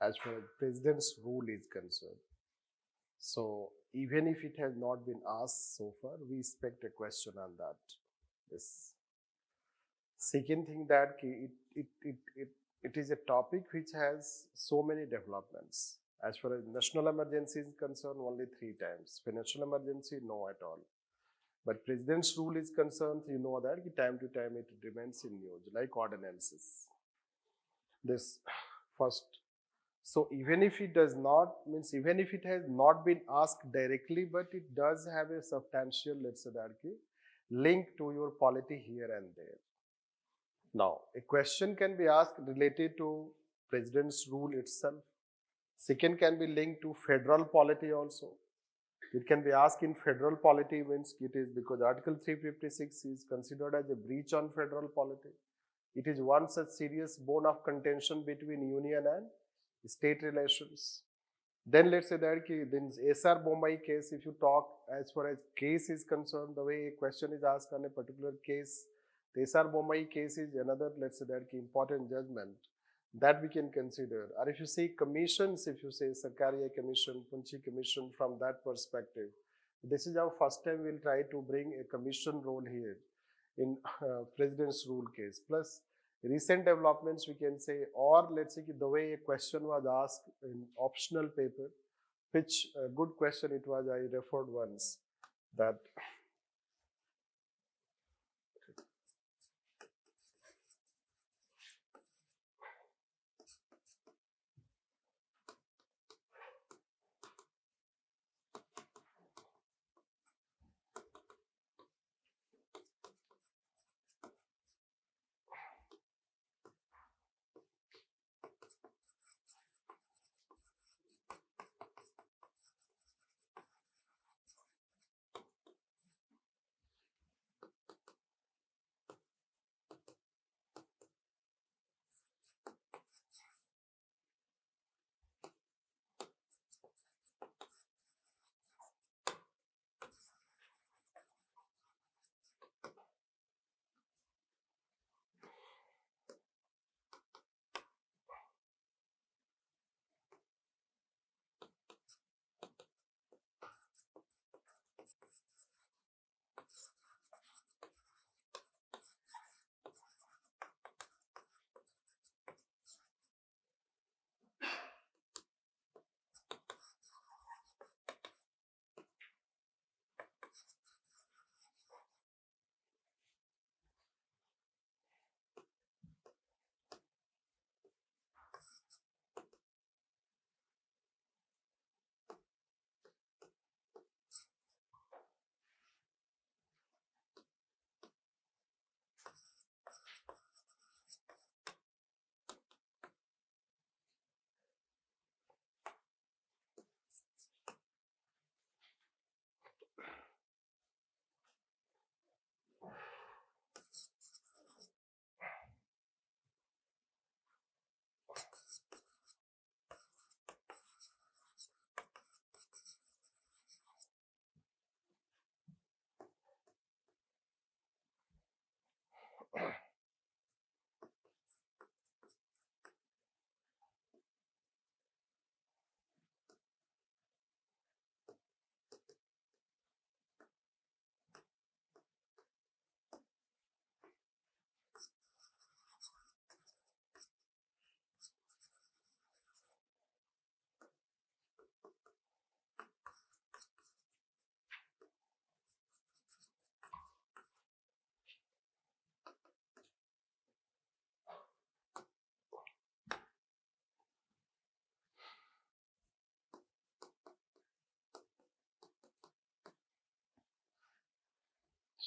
as far as President's rule is concerned. So even if it has not been asked so far, we expect a question on that. Yes. Second thing that it is a topic which has so many developments. As far as national emergency is concerned, only 3 times. Financial emergency, no at all. But President's rule is concerned, you know that time to time it remains in news, like ordinances. This first. So even if it does not, even if it has not been asked directly, but it does have a substantial, let's say that link to your polity here and there. Now, a question can be asked related to President's rule itself. Second can be linked to federal polity also. It can be asked in federal polity, means it is because Article 356 is considered as a breach on federal polity. It is one such serious bone of contention between union and state relations. Then let's say that in SR Bombay case, if you talk as far as case is concerned, the way a question is asked on a particular case, the SR Bombay case is another, let's say that important judgment that we can consider. Or if you see commissions, if you say Sarkariya Commission, Punchi Commission, from that perspective, this is our first time we'll try to bring a commission role here in President's rule case. Plus recent developments we can say, or let's say the way a question was asked in optional paper, which good question it was, I referred once, that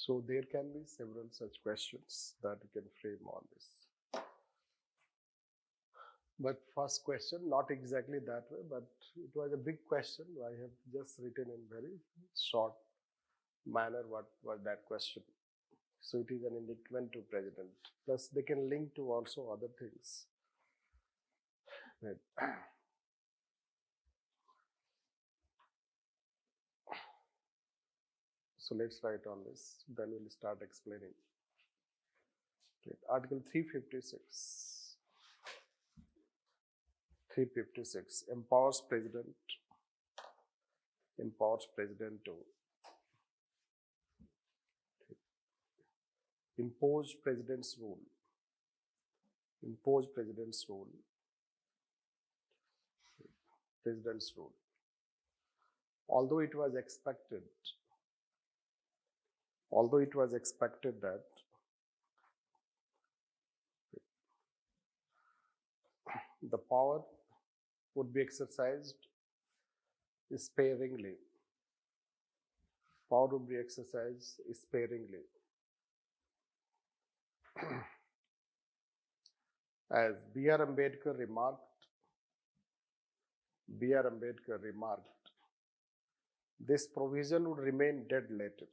so there can be several such questions that you can frame on this. But first question, not exactly that way, but it was a big question. I have just written in very short manner what was that question. So it is an indictment to President. Plus they can link to also other things. Right. So let's write on this, then we'll start explaining. Okay. Article 356. 356 empowers president to impose president's rule. President's rule. Although it was expected that the power would be exercised sparingly. As B.R. Ambedkar remarked, this provision would remain dead later.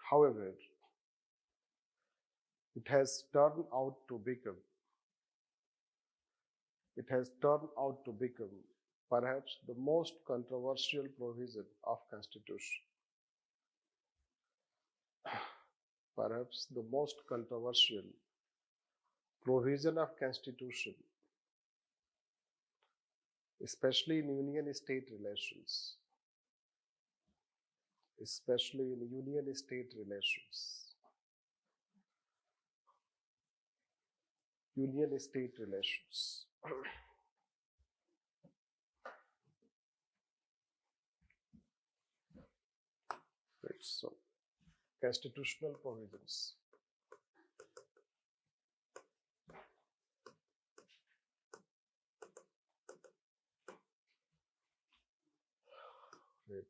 However, it has turned out to become perhaps the most controversial provision of Constitution. Especially in union-state relations. Right, so constitutional provisions. Right.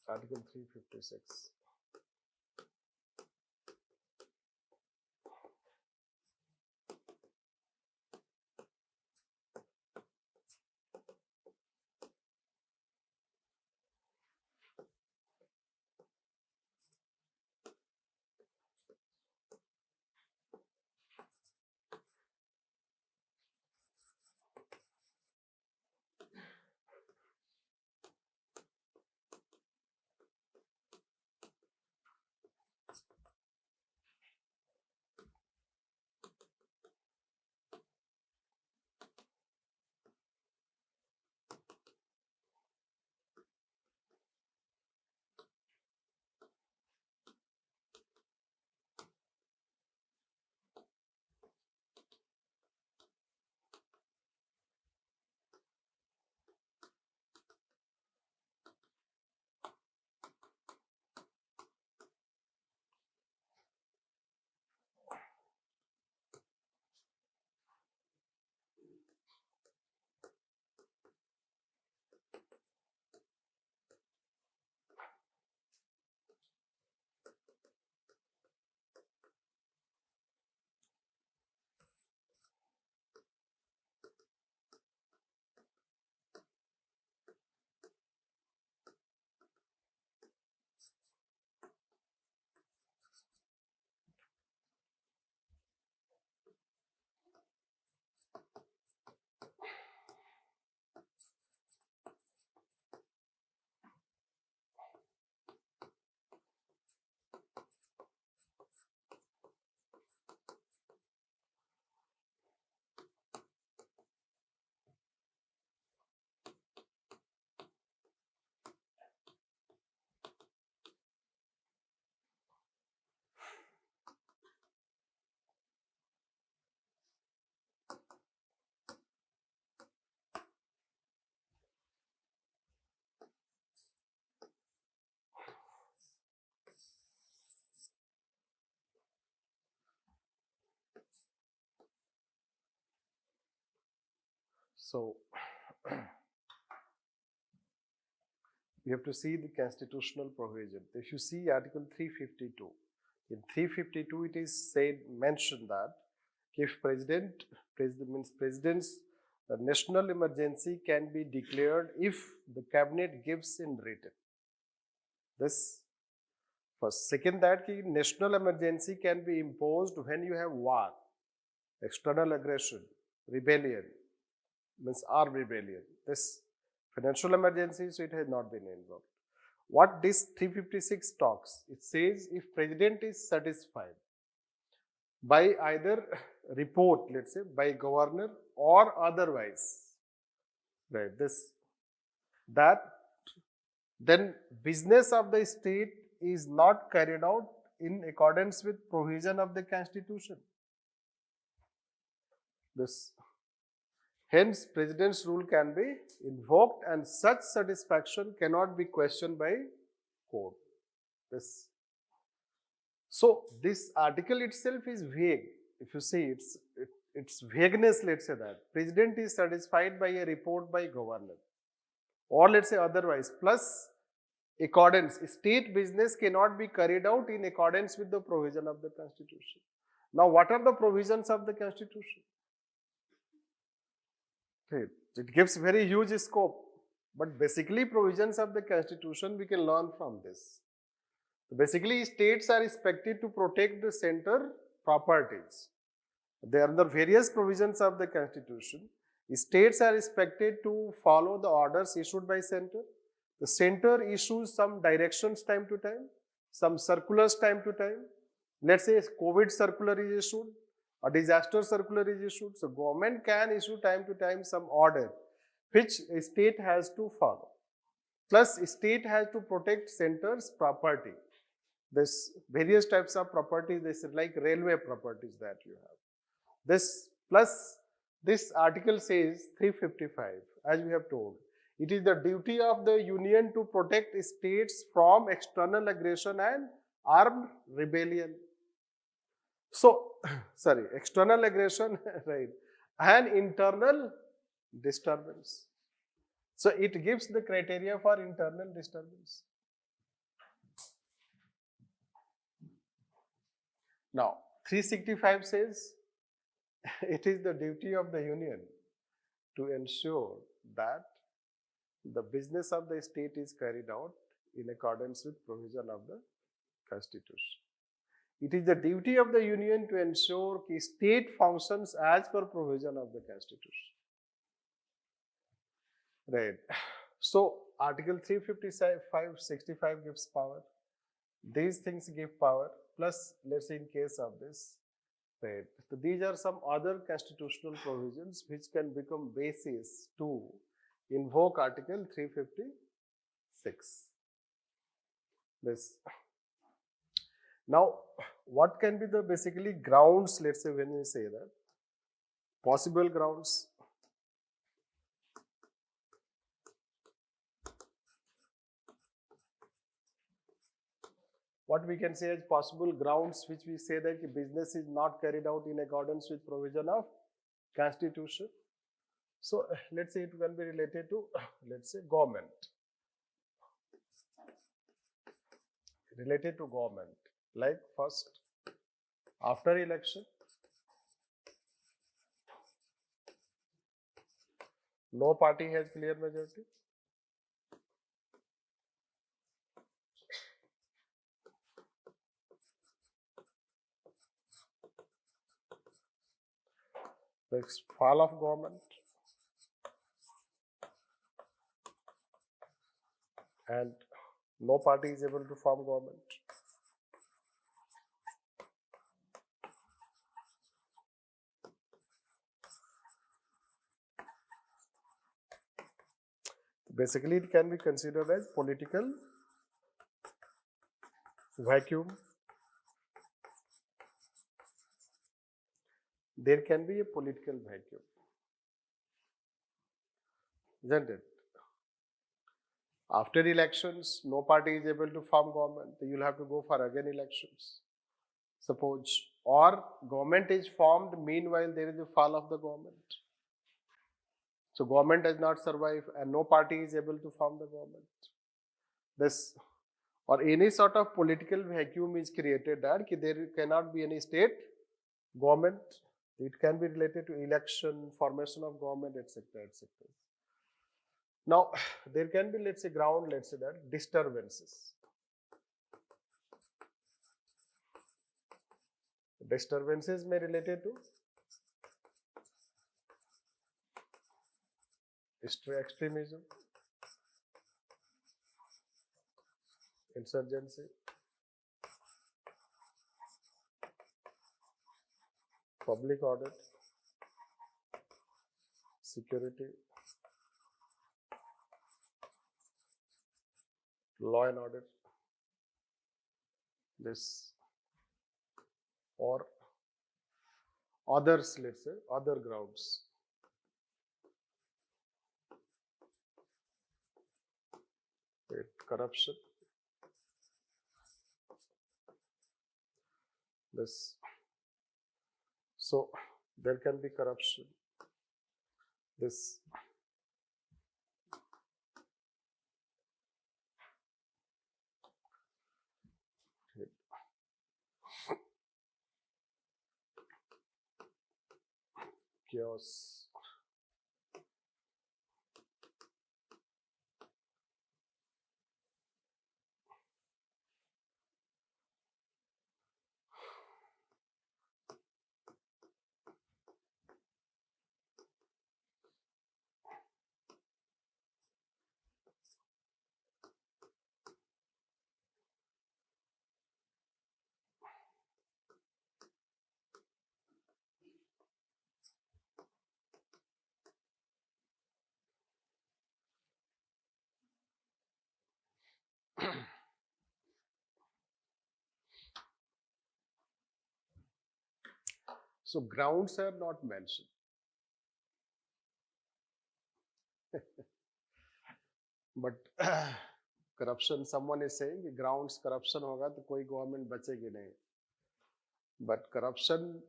Article 356. So we have to see the constitutional provision. If you see Article 352, in 352 it is mentioned that if president's national emergency can be declared if the cabinet gives in written. This first. Second, that national emergency can be imposed when you have war, external aggression, rebellion, means armed rebellion. This financial emergency, so it has not been involved. What this 356 talks, it says if president is satisfied by either report, let's say by governor or otherwise, right, that then business of the state is not carried out in accordance with provision of the constitution. Hence, president's rule can be invoked and such satisfaction cannot be questioned by court. So this article itself is vague. If you see its vagueness, let's say that president is satisfied by a report by governor, or let's say otherwise, plus accordance, state business cannot be carried out in accordance with the provision of the constitution. Now, what are the provisions of the constitution? Okay. It gives very huge scope, but basically provisions of the constitution we can learn from this. So basically, states are expected to protect the center properties. There are the various provisions of the constitution. States are expected to follow the orders issued by center. The center issues some directions time to time, some circulars time to time. Let's say COVID circular is issued, a disaster circular is issued. So government can issue time to time some order which a state has to follow. Plus state has to protect center's property. There's various types of properties, this is like railway properties that you have. This plus this article says 355, as we have told. It is the duty of the union to protect states from external aggression and armed rebellion. So, external aggression, right, and internal disturbance. So, it gives the criteria for internal disturbance. Now, 365 says, it is the duty of the union to ensure that the business of the state is carried out in accordance with provision of the constitution. It is the duty of the union to ensure that state functions as per provision of the constitution. Right. So, Article 355-65 gives power. These things give power. Plus, let's say in case of this, right. So, these are some other constitutional provisions which can become basis to invoke Article 356. Now, what can be the basically grounds, let's say when we say that, possible grounds. What we can say as possible grounds which we say that the business is not carried out in accordance with provision of constitution. So, let's say it can be related to, let's say, government. Related to government, like first, after election, no party has clear majority. Next, fall of government. And no party is able to form government. Basically, it can be considered as political vacuum. There can be a political vacuum, isn't it? After elections, no party is able to form government. You'll have to go for again elections. Suppose, or government is formed, meanwhile there is a fall of the government. So government does not survive and no party is able to form the government. This, or any sort of political vacuum is created that there cannot be any state government. It can be related to election, formation of government, etc., etc. Now, there can be, let's say, ground, let's say that, disturbances. Disturbances may be related to extremism, insurgency, public order, security, law and order, this, or others, let's say, other grounds. Corruption, this. So there can be corruption, this. Chaos. So grounds are not mentioned. But corruption, someone is saying कि grounds corruption होगा तो कोई government बचेगी नहीं. But corruption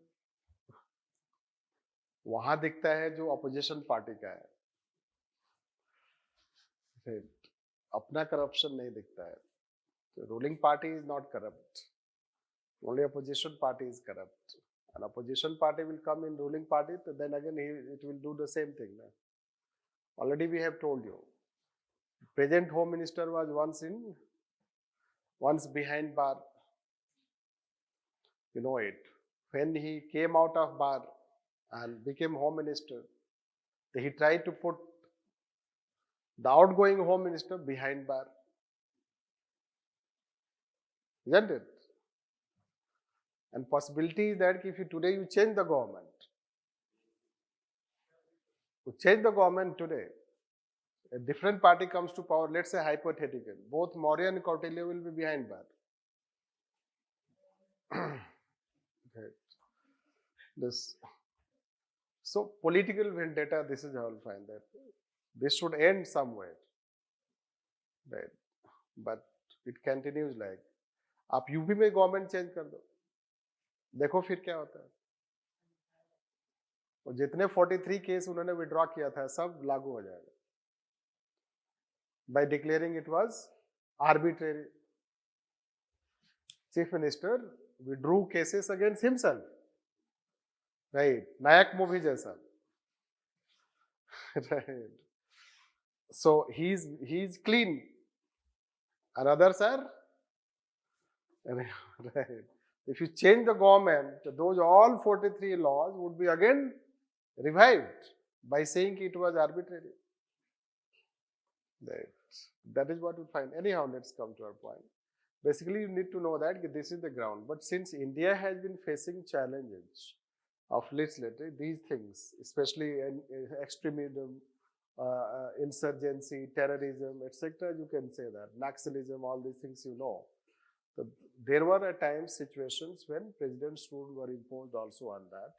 वहां दिखता है जो opposition party का है. अपना corruption नहीं दिखता है. The ruling party is not corrupt. Only opposition party is corrupt. An opposition party will come in ruling party, so then again it will do the same thing. Already we have told you. Present Home Minister was once behind bar. You know it. When he came out of bar and became Home Minister, he tried to put the outgoing Home Minister behind bar. Isn't it? And possibility is that if you today you change the government, today, a different party comes to power, let's say hypothetical, both Maurya and Kautilya will be behind bar. Okay. So political vendetta, this is how you'll find that. This should end somewhere. Right. But it continues like. आप UP में government change कर दो, देखो फिर क्या होता है. और जितने 43 केस उन्होंने विड्रॉ किया था सब लागू हो जाएगा. By declaring it was arbitrary. Chief Minister withdrew cases against himself. Right. Nayak movie jaisa. Right. So he's clean. And others are right. If you change the government, those all 43 laws would be again revived by saying it was arbitrary. Right. That is what we find. Anyhow, let's come to our point. Basically, you need to know that this is the ground. But since India has been facing challenges of legislature, these things, especially extremism, insurgency, terrorism, etc., you can say that, Naxalism, all these things you know. So there were at times situations when president's rule were imposed also on that.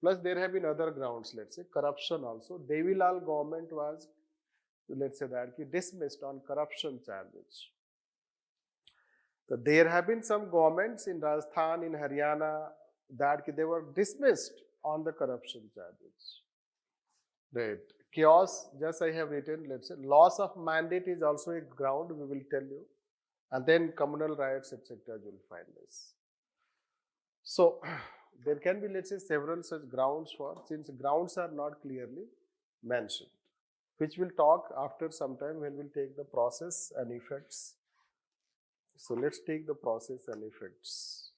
Plus there have been other grounds, let's say corruption also. Devilal government was, let's say that, dismissed on corruption charges. So there have been some governments in Rajasthan, in Haryana, that they were dismissed on the corruption charges. Right. Chaos, just I have written, let's say, loss of mandate is also a ground, we will tell you. And then communal riots, etc., you will find this. So, there can be, let's say, several such grounds for, since grounds are not clearly mentioned, which we'll talk after some time when we'll take the process and effects. So, let's take the process and effects.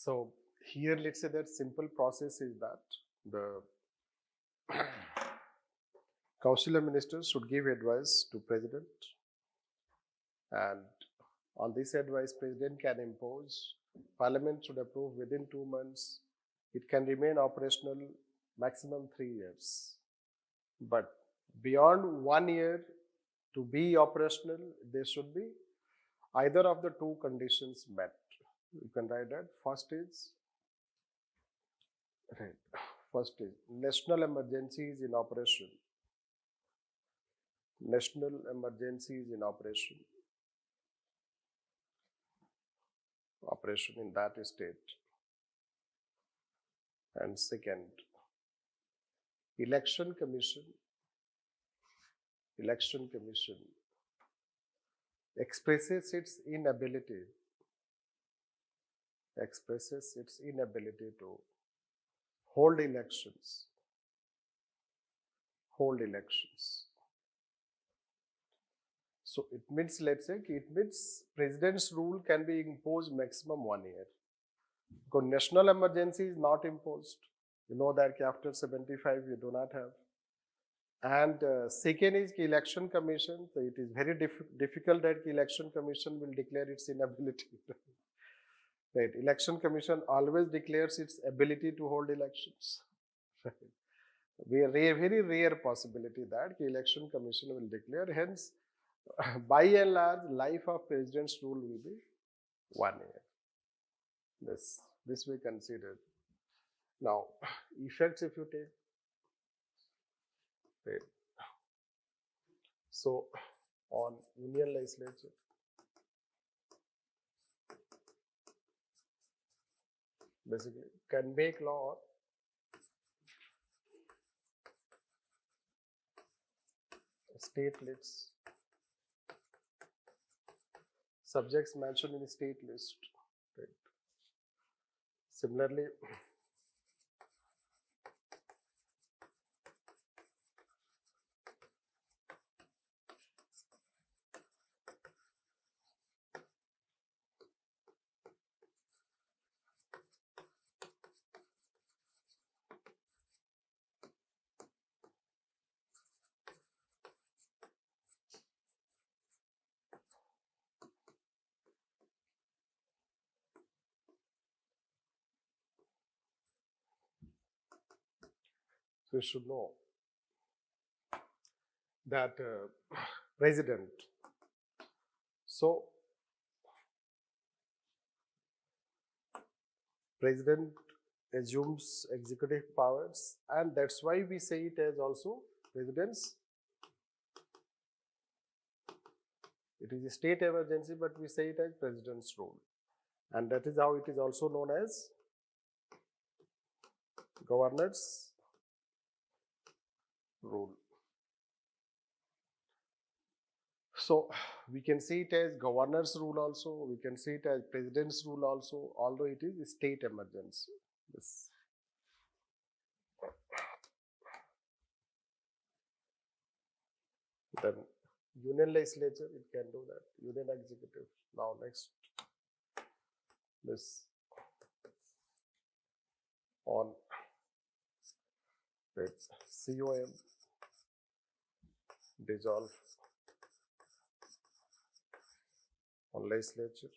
So here, let's say that simple process is that the Council of Ministers should give advice to President, and on this advice, President can impose. Parliament should approve within 2 months. It can remain operational maximum 3 years. But beyond 1 year to be operational, there should be either of the two conditions met. You can write that. First is national emergency is in operation. National emergency is in operation. Operation in that state. And second, election commission expresses its inability to hold elections. So it means, let's say, president's rule can be imposed maximum 1 year. Because national emergency is not imposed. You know that after 75 you do not have. And second is election commission. So it is very difficult that election commission will declare its inability. Right. Election commission always declares its ability to hold elections. Very rare possibility that election commission will declare. Hence, by and large, life of president's rule will be 1 year. This we consider. Now, effects if you take. Right. So, on Union Legislature, basically can make law state lists, subjects mentioned in the state list. Right. Similarly, we should know that president. So, president assumes executive powers, and that's why we say it as also president's. It is a state emergency, but we say it as president's rule, and that is how it is also known as governor's rule. So we can see it as governor's rule also, we can see it as president's rule also, although it is a state emergency. Yes. Then Union Legislature, it can do that. Union Executive. Now next, this on COM, dissolve on legislature.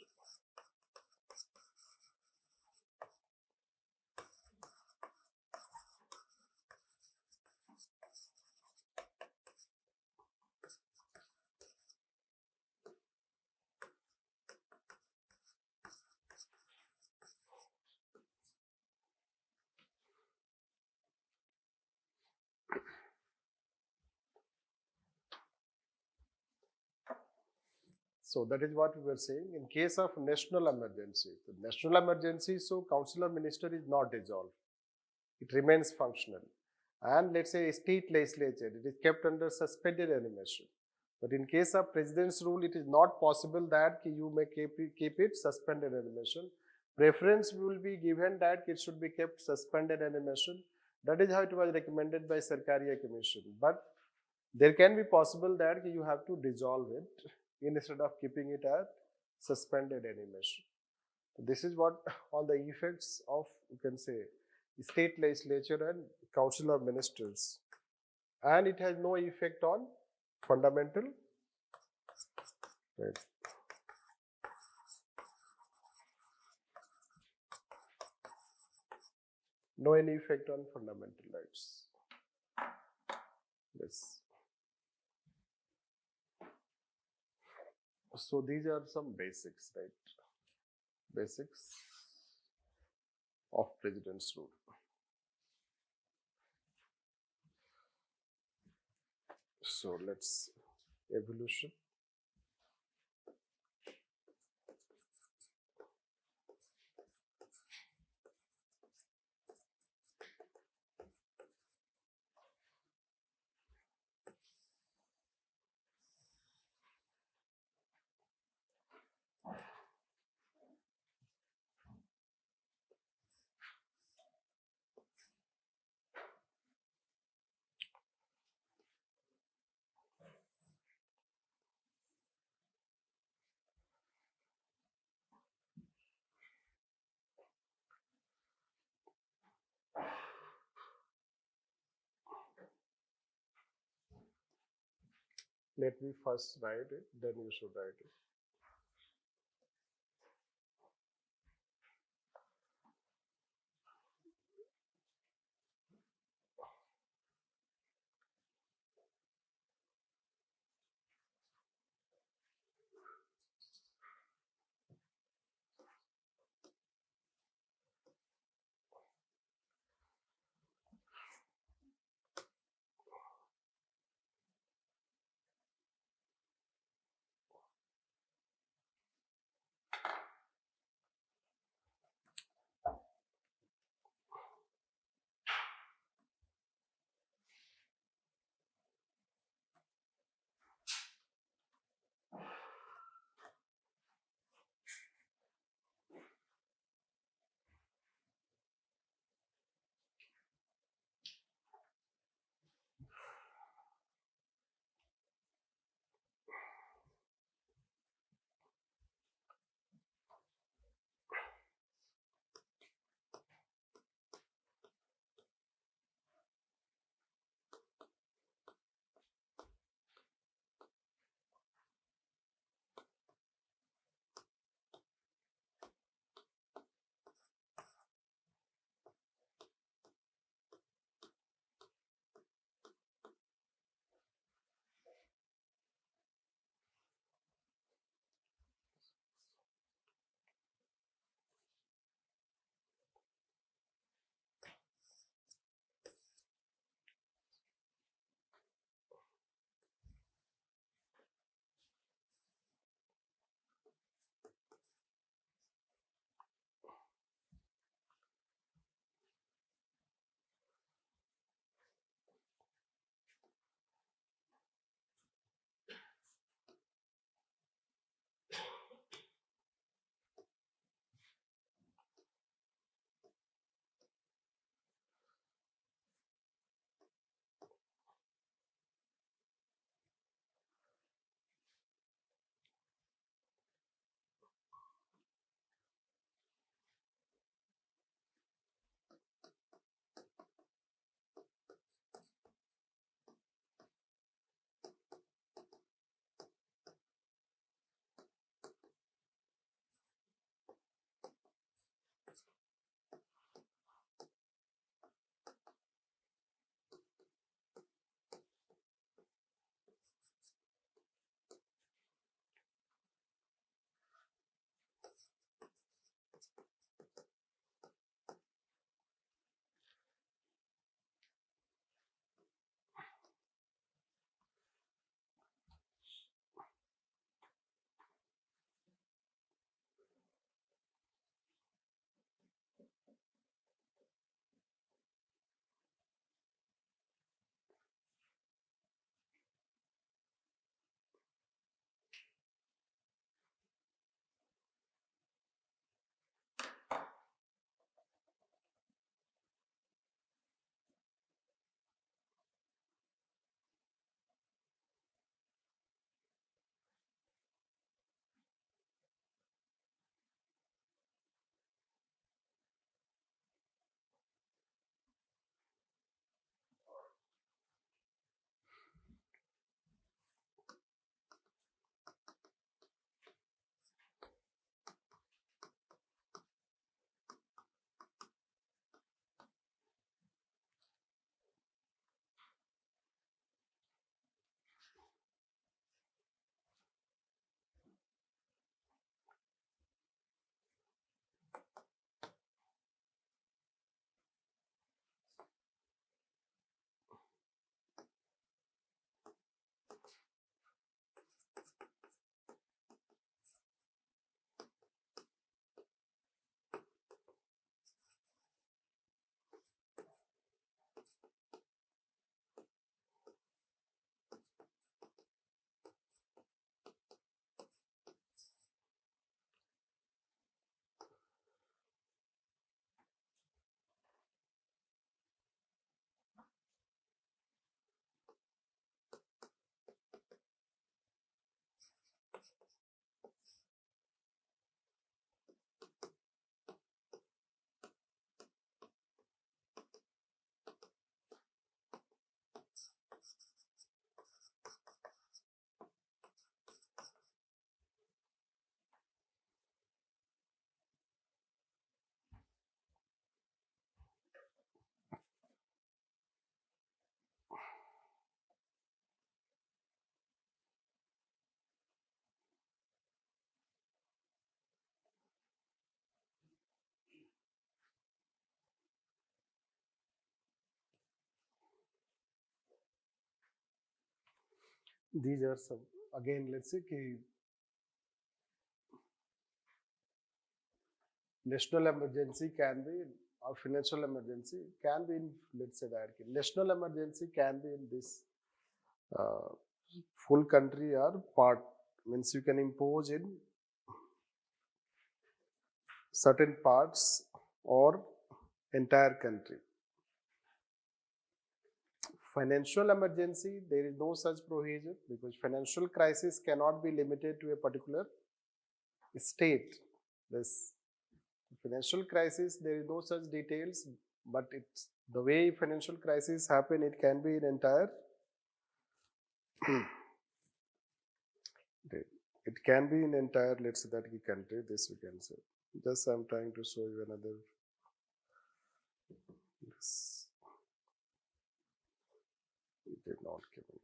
So that is what we were saying. In case of national emergency, so Council of Ministers is not dissolved. It remains functional. And let's say a state legislature, it is kept under suspended animation. But in case of president's rule, it is not possible that you may keep it suspended animation. Preference will be given that it should be kept suspended animation. That is how it was recommended by Sarkariya Commission. But there can be possible that you have to dissolve it instead of keeping it at suspended animation. This is what all the effects of, you can say, state legislature and council of ministers, and it has no effect on fundamental right. No any effect on fundamental rights. Yes. So these are some basics, right? Basics of president's rule. So let's evolution. Let me first write it, then you should write it. These are some, again, let's say कि national emergency can be, or financial emergency can be in, let's say that national emergency can be in this uh, full country or part, means you can impose in certain parts or entire country. Financial emergency, there is no such provision because financial crisis cannot be limited to a particular state. This financial crisis, there is no such details, but it's the way financial crisis happen, it can be in entire it can be in entire, let's say that country. This we can say. Just I'm trying to show you another. This it did not give me.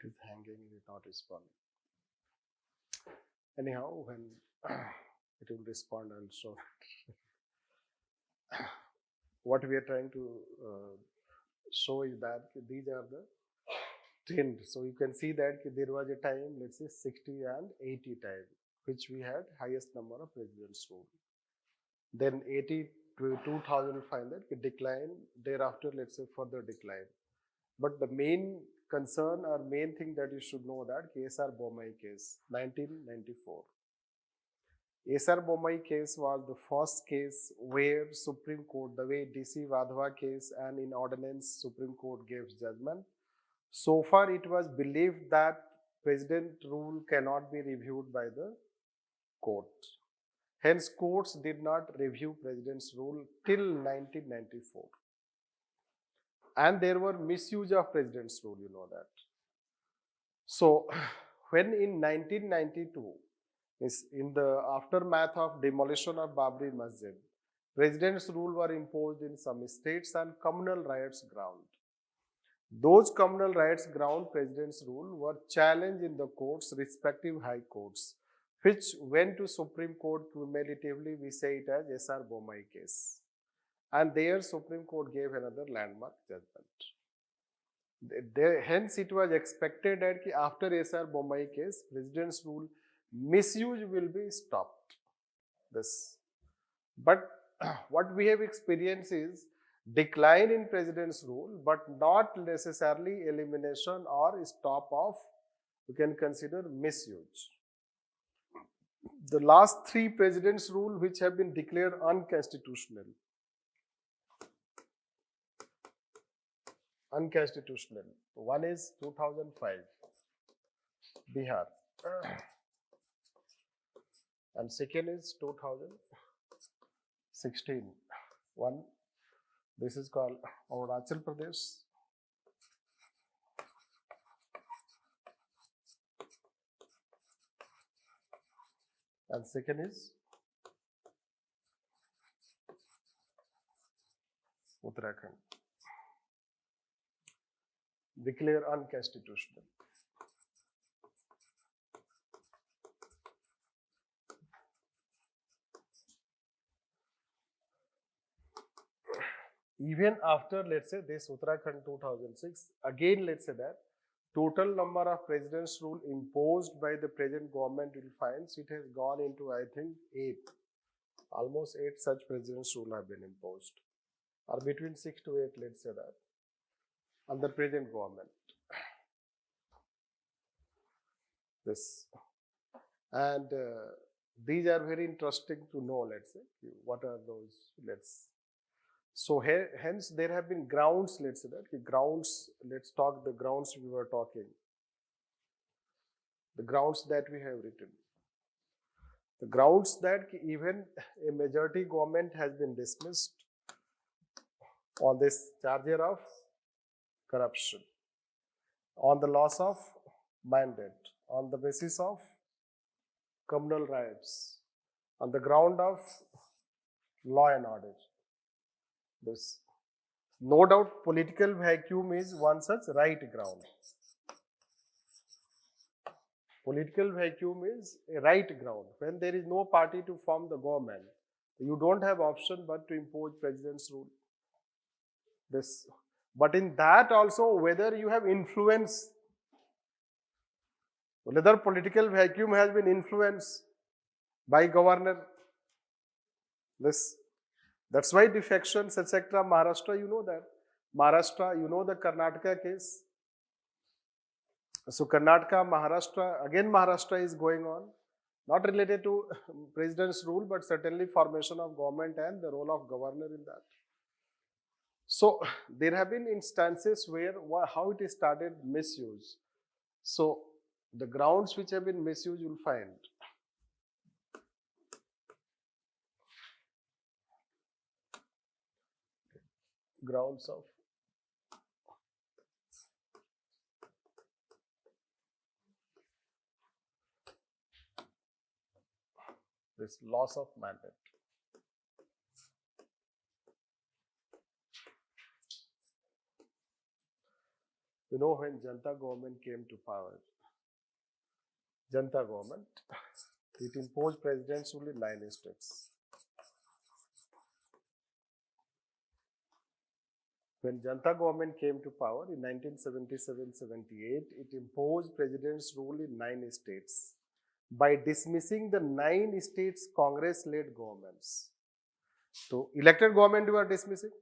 It is hanging, it is not responding. Anyhow, when it will respond, I'll show what we are trying to show is that these are the trend. So you can see that there was a time, let's say 60 and 80 time, which we had highest number of presidents rule. Then 80 to 2005 decline, thereafter let's say further decline. But the main concern or main thing that you should know that KSR Bommai case, 1994. SR Bommai case was the first case where Supreme Court, the way DC Vadhwa case and in ordinance Supreme Court gave judgment. So far it was believed that president rule cannot be reviewed by the court. Hence courts did not review president's rule till 1994. And there were misuse of president's rule, you know that. So when in 1992, in the aftermath of demolition of Babri Masjid, president's rule were imposed in some states on communal rights ground. Those communal rights ground president's rule were challenged in the courts, respective high courts, which went to Supreme Court cumulatively. We say it as SR Bommai case. And there Supreme Court gave another landmark judgment. Hence it was expected that after SR Bommai case, president's rule misuse will be stopped. This, but what we have experienced is decline in president's rule, but not necessarily elimination or stop of, we can consider, misuse. The last three president's rule which have been declared unconstitutional. One is 2005, Bihar. And second is 2016. One, this is called Arunachal Pradesh. And second is Uttarakhand. Declare unconstitutional. Even after, let's say, this Uttarakhand 2006, again, let's say that total number of president's rule imposed by the present government will find it has gone into, I think, 8. Almost 8 such president's rule have been imposed, or between 6 to 8, let's say that, under present government. This and these are very interesting to know. Let's say what are those. So hence there have been grounds. Let's say that grounds. Let's talk the grounds we were talking. The grounds that we have written. The grounds that even a majority government has been dismissed on this charge of corruption, on the loss of mandate, on the basis of communal rights, on the ground of law and order. This, no doubt, political vacuum is one such right ground. Political vacuum is a right ground. When there is no party to form the government, you don't have option but to impose president's rule. This, but in that also, whether you have influence, whether political vacuum has been influenced by governor, that's why defections, etc. Maharashtra, you know that. Maharashtra, you know the Karnataka case. So Karnataka, Maharashtra, again Maharashtra is going on. Not related to president's rule, but certainly formation of government and the role of governor in that. So there have been instances where how it is started misuse. So the grounds which have been misused you'll find. Grounds of this loss of mandate. You know, when Janata government came to power, Janata government, it imposed president's rule in 9 states. When Janata government came to power in 1977-78, it imposed president's rule in 9 states by dismissing the 9 states Congress-led governments. So, elected government you are dismissing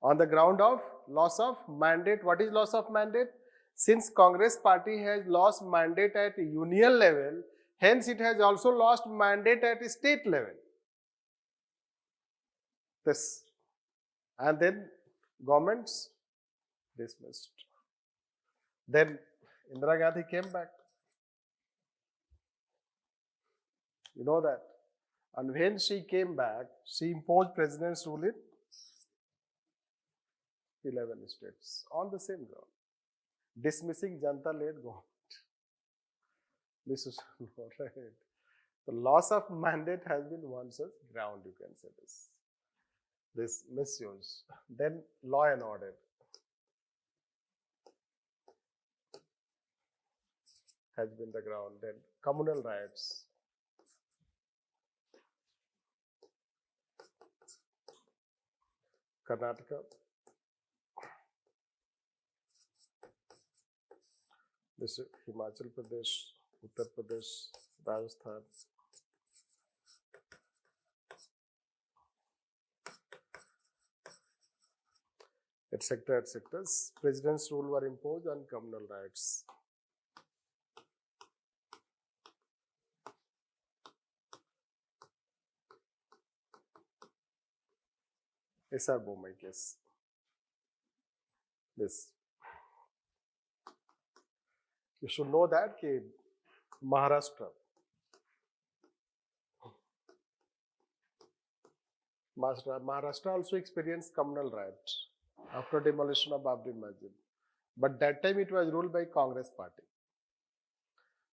on the ground of loss of mandate. What is loss of mandate? Since Congress party has lost mandate at union level, hence it has also lost mandate at state level. This. And then governments dismissed. Then Indira Gandhi came back. You know that. And when she came back, she imposed president's rule in 11 states on the same ground, dismissing Janata-led government. This is not right. The loss of mandate has been one such ground, you can say this. This misuse. Then law and order has been the ground. Then communal rights. Karnataka. This is Himachal Pradesh, Uttar Pradesh, Rajasthan. Etc. etc. President's rule were imposed on communal rights. SR Bombay case. This. You should know that Maharashtra also experienced communal rights after demolition of Babri Masjid. But that time it was ruled by Congress party.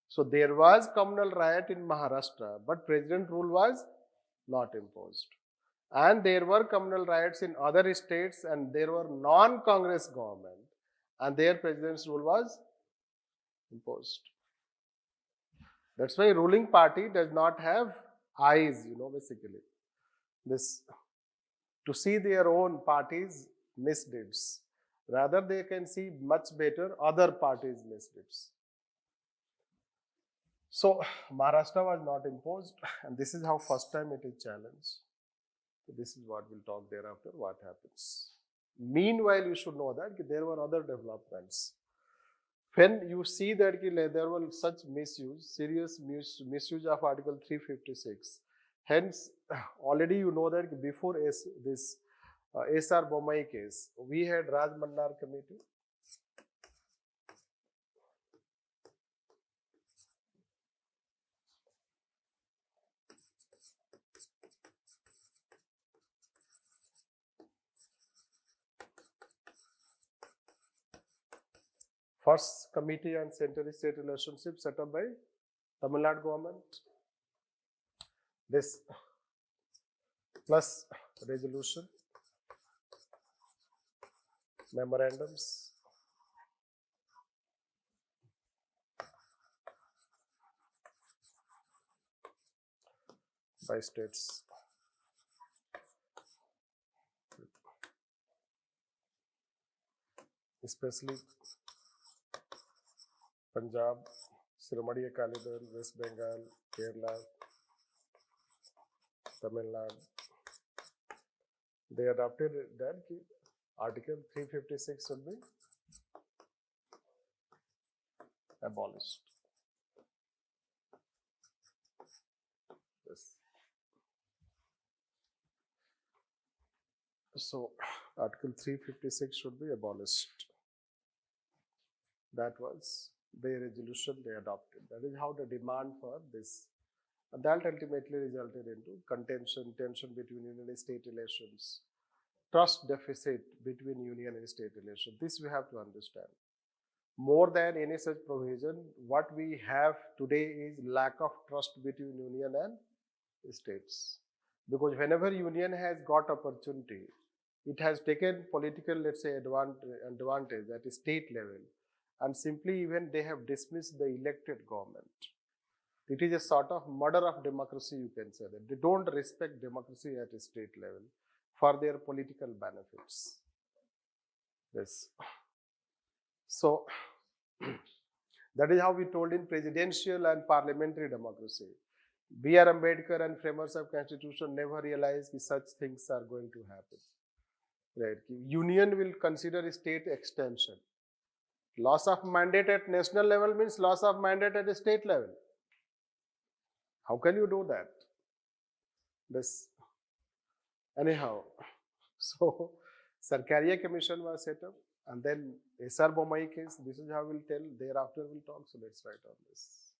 So there was communal riot in Maharashtra, but president rule was not imposed. And there were communal riots in other states, and there were non-Congress government, and their president's rule was imposed. That's why ruling party does not have eyes, basically. This to see their own party's misdeeds. Rather, they can see much better other parties' misdeeds. So, Maharashtra was not imposed, and this is how first time it is challenged. So this is what we'll talk thereafter, what happens. Meanwhile, you should know that there were other developments. When you see that there was such misuse, serious misuse of Article 356, hence already you know that before this SR Bommai case, we had Raj Mannar committee. First committee on center-state relationship set up by Tamil Nadu government. This plus resolution, memorandums, by states. Especially Punjab, Siromadi Akali, West Bengal, Kerala, Tamil Nadu. They adopted that Article 356 should be abolished. Yes. So, Article 356 should be abolished. That was their resolution they adopted. That is how the demand for this, and that ultimately resulted into tension between union and state relations, trust deficit between union and state relations. This we have to understand. More than any such provision, what we have today is lack of trust between union and states. Because whenever union has got opportunity, it has taken political, let's say, advantage at a state level, and simply even they have dismissed the elected government. It is a sort of murder of democracy, you can say that. They don't respect democracy at a state level for their political benefits. Yes. So, that is how we told in presidential and parliamentary democracy. B.R. Ambedkar and framers of constitution never realized that such things are going to happen. Right? Union will consider state extension. Loss of mandate at national level means loss of mandate at a state level. How can you do that? This, anyhow, so Sarkaria Commission was set up, and then SR Bommai case, this is how we'll tell, thereafter we'll talk, so let's write on this.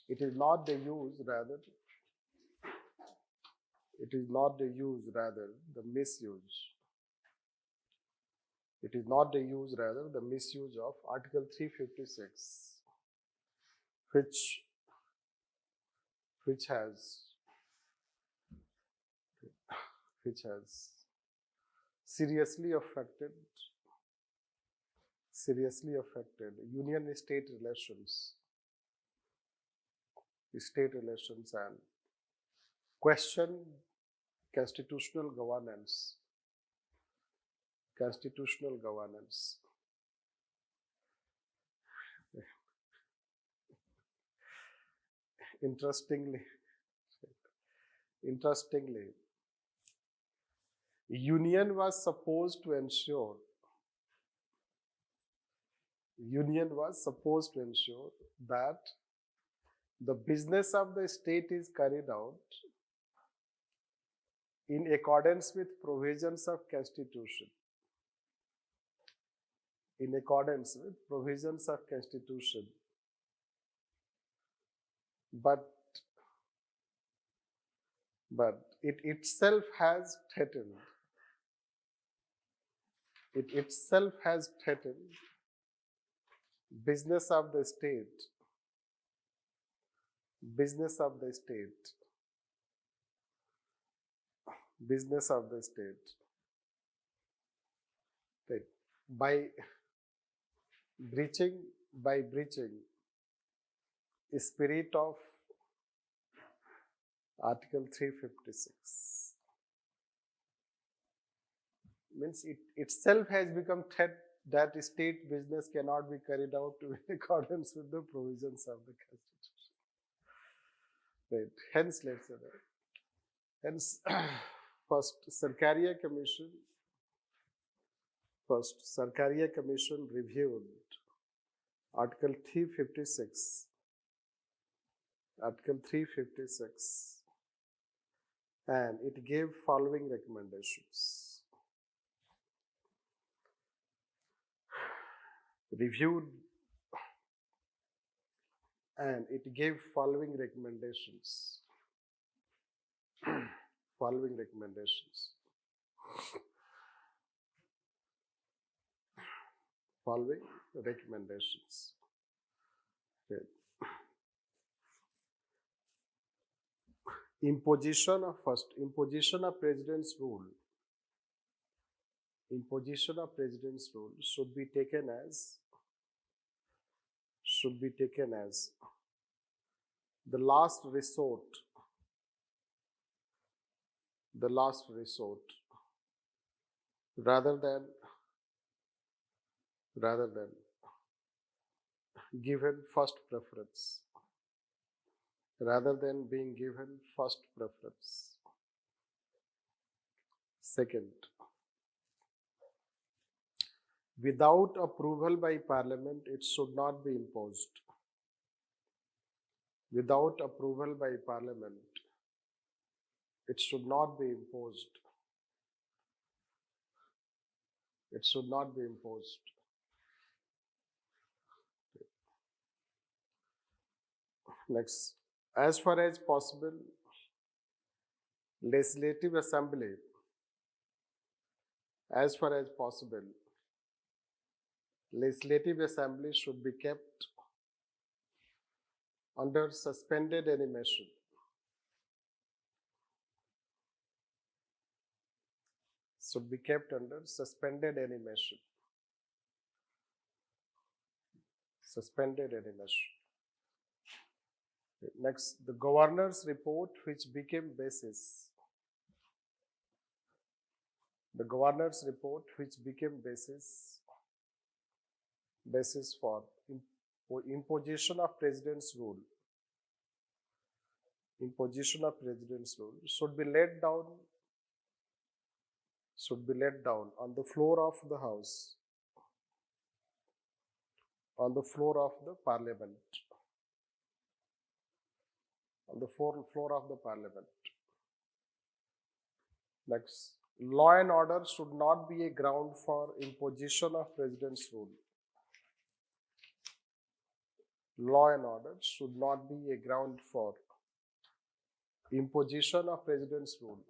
It is not the use, rather, it is not the use, rather, the misuse. It is not the use, rather, the misuse of Article 356, which has seriously affected union-state relations, and question constitutional governance. Interestingly, union was supposed to ensure that the business of the state is carried out in accordance with provisions of Constitution. But it itself has threatened. Business of the state business of the state. Right. By breaching spirit of Article 356 means it itself has become threat that state business cannot be carried out in accordance with the provisions of the Constitution. Right. Hence, let's say that. Hence, first Sarkaria Commission reviewed Article 356, and it gave following recommendations. Reviewed and it gave following recommendations. Following recommendations. Okay. Imposition of President's rule. Imposition of President's rule should be taken as the last resort, rather than given first preference, Second, without approval by Parliament, it should not be imposed. Without approval by Parliament, it should not be imposed. Next, as far as possible, Legislative Assembly should be kept under suspended animation. Next, the governor's report, which became basis. For imposition of President's rule. Should be laid down on the floor of the House, on the floor of the Parliament. Next, law and order should not be a ground for imposition of President's rule. Law and order should not be a ground for imposition of President's rule.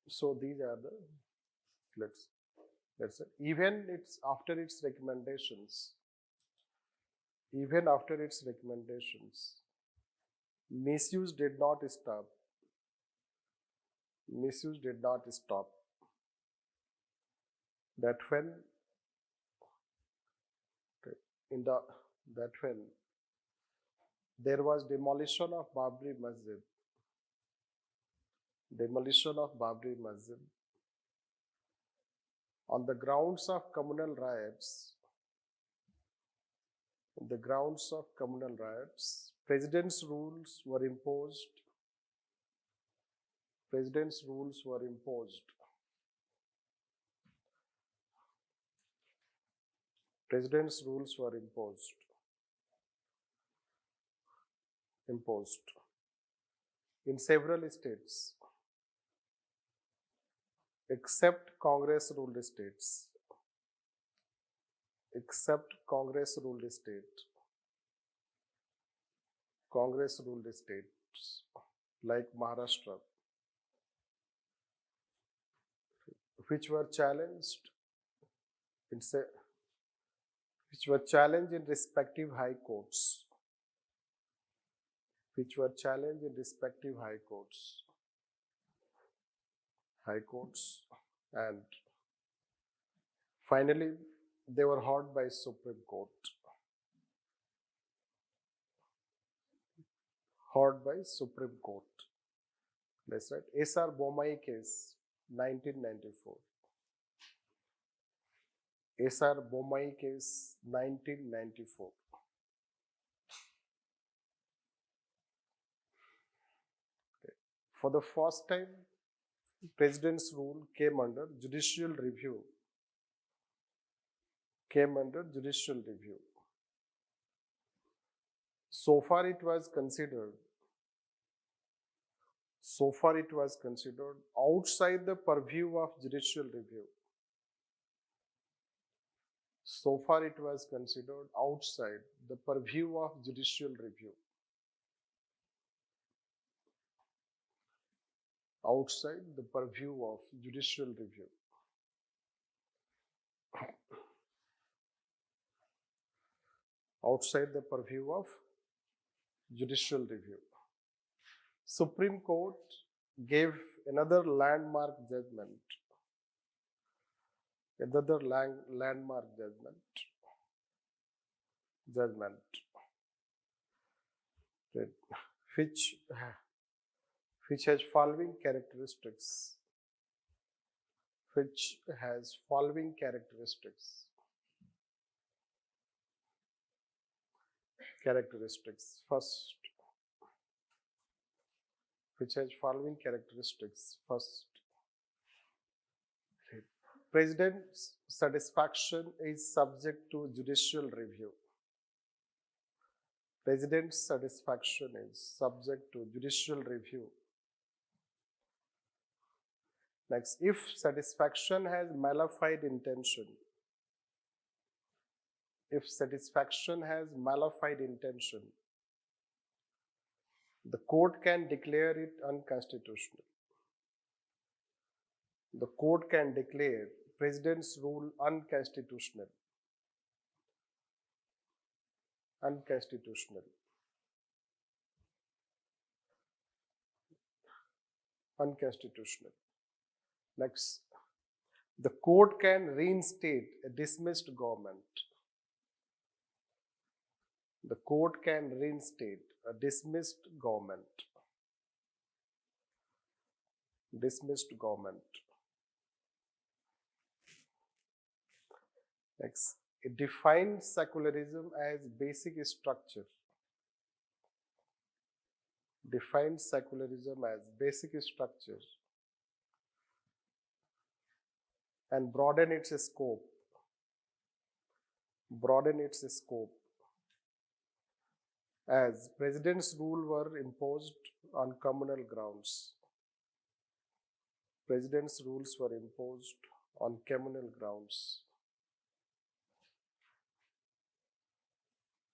So these are the, let's say, even after its recommendations, misuse did not stop. That when there was demolition of Babri Masjid, on the grounds of communal riots, President's rules were imposed. In several states, except Congress-ruled states. Congress-ruled states like Maharashtra, which were challenged which were challenged in respective high courts. Which were challenged in respective high courts. And finally they were heard by Supreme Court. Heard by Supreme Court. That's right. S R Bommai case, 1994. S R Bommai case, 1994. Okay. For the first time, President's rule came under judicial review. So far it was considered outside the purview of judicial review. So far it was considered outside the purview of judicial review. Outside the purview of judicial review. Outside the purview of judicial review. Supreme Court gave another landmark judgment. Which has following characteristics. First, which has following characteristics. First, President's satisfaction is subject to judicial review. President's satisfaction is subject to judicial review. Next, if satisfaction has malified intention, the court can declare it unconstitutional. The court can declare President's rule unconstitutional. Next, the court can reinstate a dismissed government. The court can reinstate a dismissed government. Next, it defines secularism as basic structure. And broaden its scope. As President's rule were imposed on communal grounds. President's rules were imposed on communal grounds.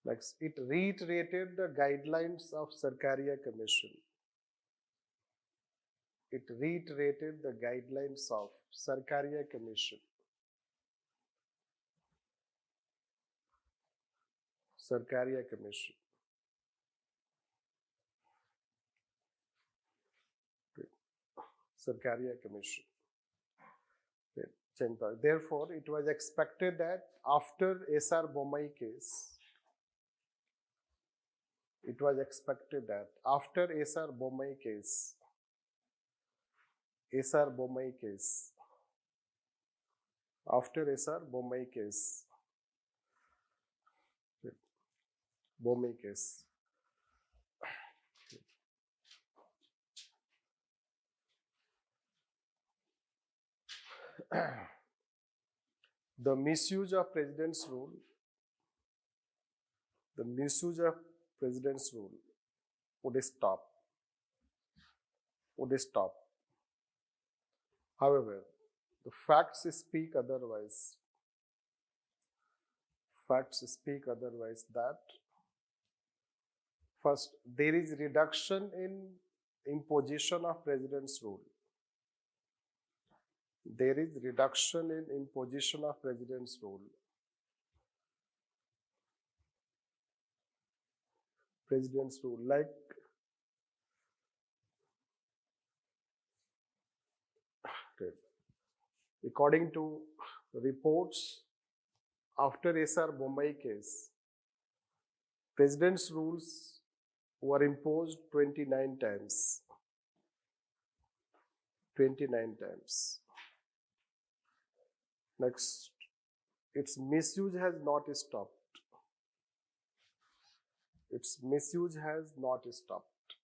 Next, it reiterated the guidelines of Sarkaria Commission. Therefore, it was expected that after S R Bommai case, the misuse of President's rule would stop. However, the facts speak otherwise. That first, there is reduction in imposition of President's rule. there is reduction in imposition of president's rule. President's rule, like according to reports after SR Bombay case, president's rules were imposed 29 times. 29 times. Next, its misuse has not stopped. Its misuse has not stopped.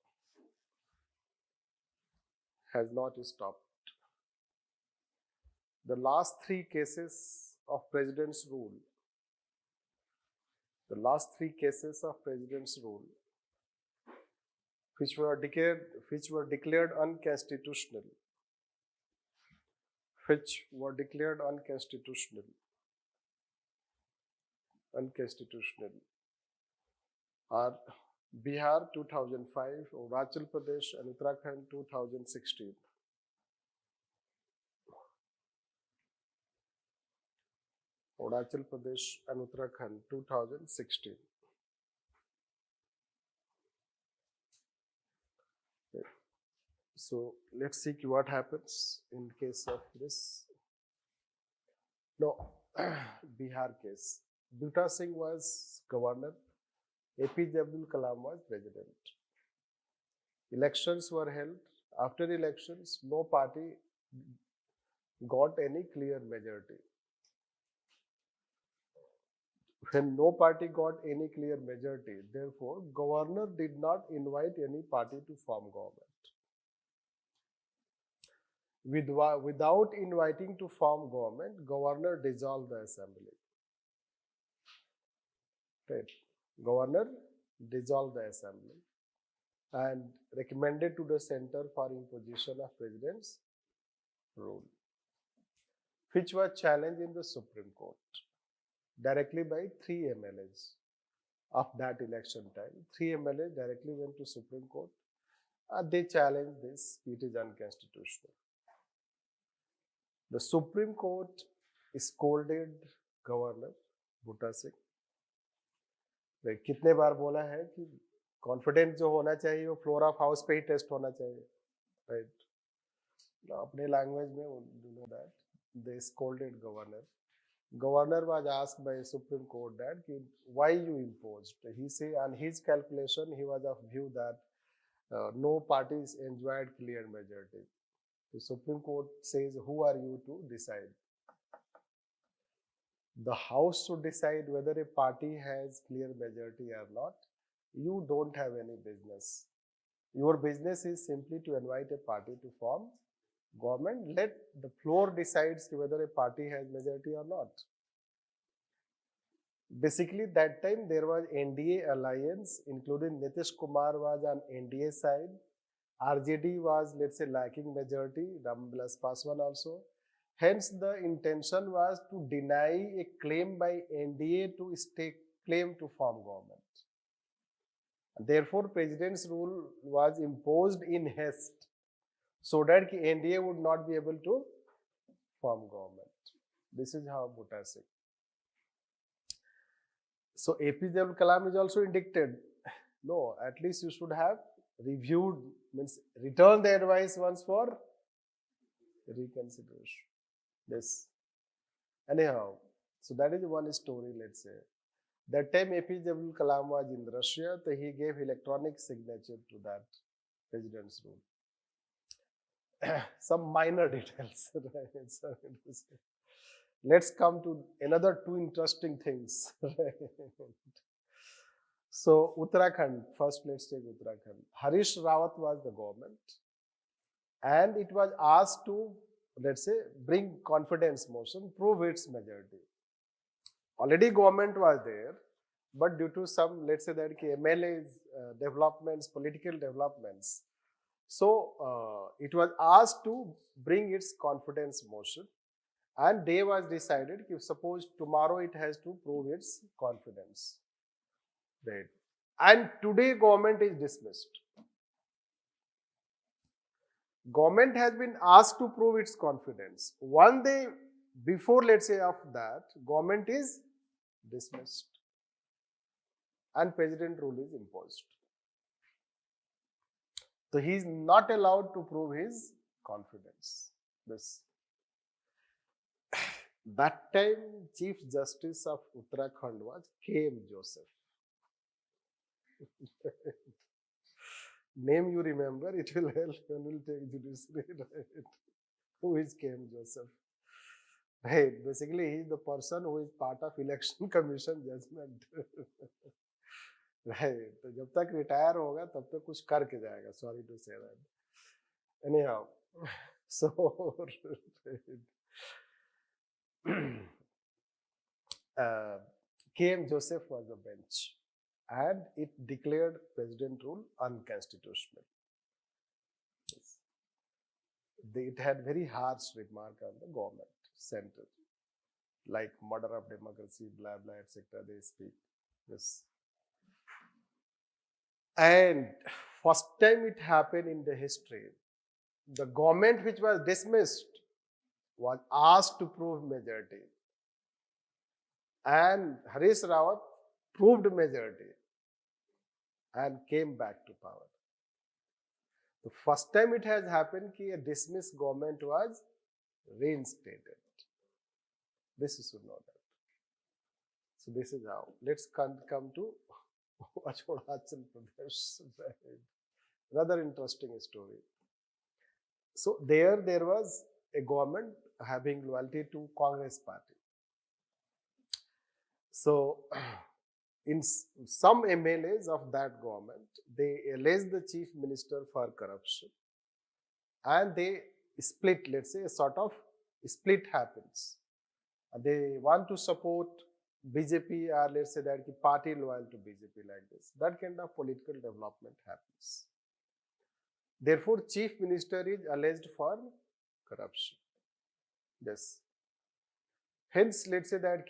Has not stopped. The last three cases of president's rule, which were declared unconstitutional, are Bihar 2005, Arunachal Pradesh and Uttarakhand 2016. Arunachal Pradesh and Uttarakhand 2016. So let's see what happens in case of this. No, Bihar case. Bhutta Singh was governor. APJ Abdul Kalam was president. Elections were held. After elections, no party got any clear majority. When no party got any clear majority, therefore, governor did not invite any party to form government. Without inviting to form government, governor dissolved the assembly. Right. Governor dissolved the assembly and recommended to the center for imposition of president's rule, which was challenged in the Supreme Court directly by 3 MLAs of that election time. 3 MLAs directly went to Supreme Court. They challenged this. It is unconstitutional. The Supreme Court scolded Governor Bhutta Singh. कितने बार बोला है कि confidence जो होना चाहिए वो floor of house पे ही test होना चाहिए, राइट? अपने लैंग्वेज में you know that they scolded governor. Governor was asked by Supreme Court that why you imposed. He said on his calculation he was of view that no parties enjoyed clear majority. The Supreme Court says, who are you to decide? The House should decide whether a party has clear majority or not. You don't have any business. Your business is simply to invite a party to form government. Let the floor decides whether a party has majority or not. Basically, that time there was NDA alliance, including Nitish Kumar was on NDA side. RJD was, let's say, lacking majority, Ramvilas Paswan also. Hence, the intention was to deny a claim by NDA to stake claim to form government. Therefore, President's rule was imposed in haste so that NDA would not be able to form government. This is how Bhutta Singh. So, APJ Abdul Kalam is also indicted. No, at least you should have reviewed, means return the advice once for reconsideration. This. Anyhow, so that is one story, let's say. That time APJ Abdul Kalam was in Russia, so he gave electronic signature to that president's rule. Some minor details. Let's come to another two interesting things. So Uttarakhand, first let's take Uttarakhand. Harish Rawat was the government and it was asked to, let's say, bring confidence motion, prove its majority. Already government was there, but due to some, let's say that MLA's developments, political developments, so it was asked to bring its confidence motion, and day was decided, if suppose tomorrow it has to prove its confidence. Right. And today government is dismissed. Government has been asked to prove its confidence. One day before, let's say, of that, government is dismissed and president rule is imposed. So he is not allowed to prove his confidence. This. That time, Chief Justice of Uttarakhand was K.M. Joseph. Name you remember, it will help when we take judiciary, right? Who is K.M. Joseph? Right, basically he is the person who is part of election commission judgment. Right, तो जब तक retire होगा तब तक कुछ करके जाएगा. Sorry to say that. Anyhow, so K.M. Joseph was the bench, and it declared president rule unconstitutional. It had very harsh remark on the government center, like murder of democracy, blah blah, etc. They speak. Yes. And first time it happened in the history, the government which was dismissed was asked to prove majority, and Harish Rawat proved majority and came back to power. The first time it has happened that a dismissed government was reinstated. This you should know that. So this is how. Let's come to Arunachal Pradesh. Another interesting story. So there was a government having loyalty to Congress party. So in some MLAs of that government, they alleged the chief minister for corruption, and they split, let's say a sort of split happens. They want to support BJP, or let's say that party loyal to BJP, like this. That kind of political development happens. Therefore, chief minister is alleged for corruption. Yes. Hence, let's say that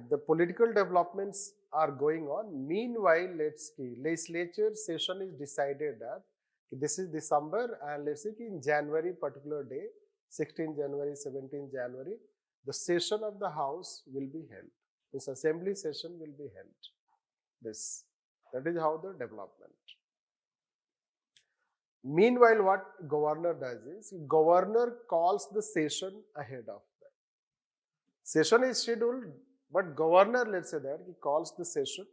the political developments are going on. Meanwhile, let's say legislature session is decided that this is December, and let's say in January, particular day, 16 January, 17 January, the session of the House will be held. This assembly session will be held. That is how the development. Meanwhile, what governor does is, governor calls the session ahead of that. Session is scheduled, but governor, let's say that, he calls the session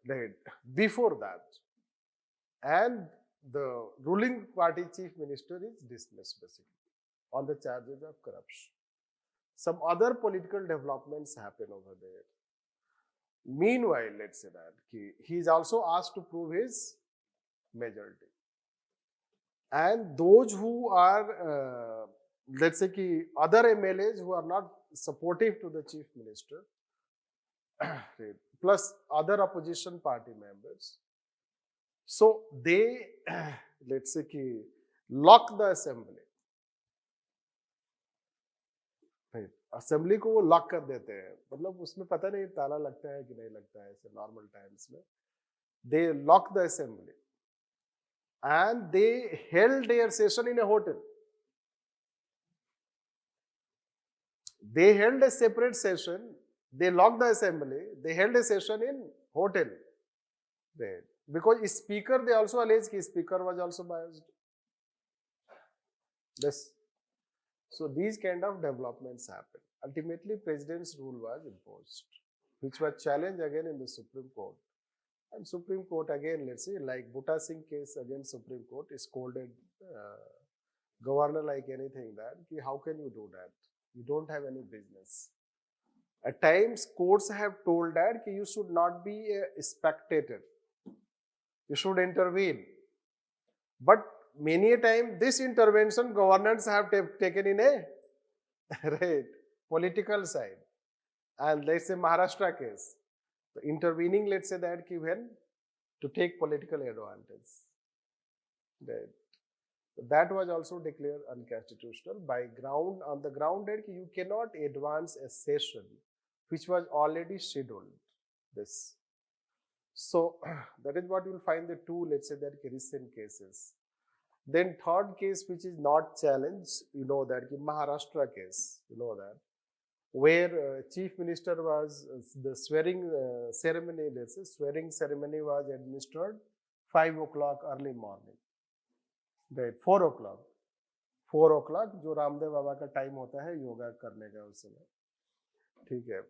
right before that. And the ruling party chief minister is dismissed basically on the charges of corruption. Some other political developments happen over there. Meanwhile, let's say that he is also asked to prove his majority. And those who are, let's say, other MLAs who are not supportive to the chief minister, plus other opposition party members, so they, let's say, lock the assembly. Assembly को वो lock कर देते हैं, मतलब उसमें पता नहीं ताला लगता है कि नहीं लगता है, ऐसे नॉर्मल टाइम्स में. They lock the assembly and they held their session in a hotel. They held a separate session. They locked the assembly. They held a session in hotel. Because speaker, they also alleged that speaker was also biased. This. So these kind of developments happen. Ultimately, president's rule was imposed, which was challenged again in the Supreme Court. And Supreme Court again, let's say, like Bhutta Singh case against Supreme Court, scolded governor like anything that, how can you do that? You don't have any business. At times, courts have told that you should not be a spectator. You should intervene. But many a time, this intervention governors have taken in a right, political side. And let's say Maharashtra case, the intervening, let's say that when to take political advantage. Right. So that was also declared unconstitutional on the ground that you cannot advance a session which was already scheduled. This. So that is what you will find the two, let's say that recent cases. Then third case which is not challenged, you know that Maharashtra case, you know that, where Chief Minister was, the swearing ceremony, let's say, swearing ceremony was administered 5 o'clock early morning, right, 4 o'clock. 4 o'clock जो रामदेव बाबा का time होता है योगा करने का उस समय, ठीक है।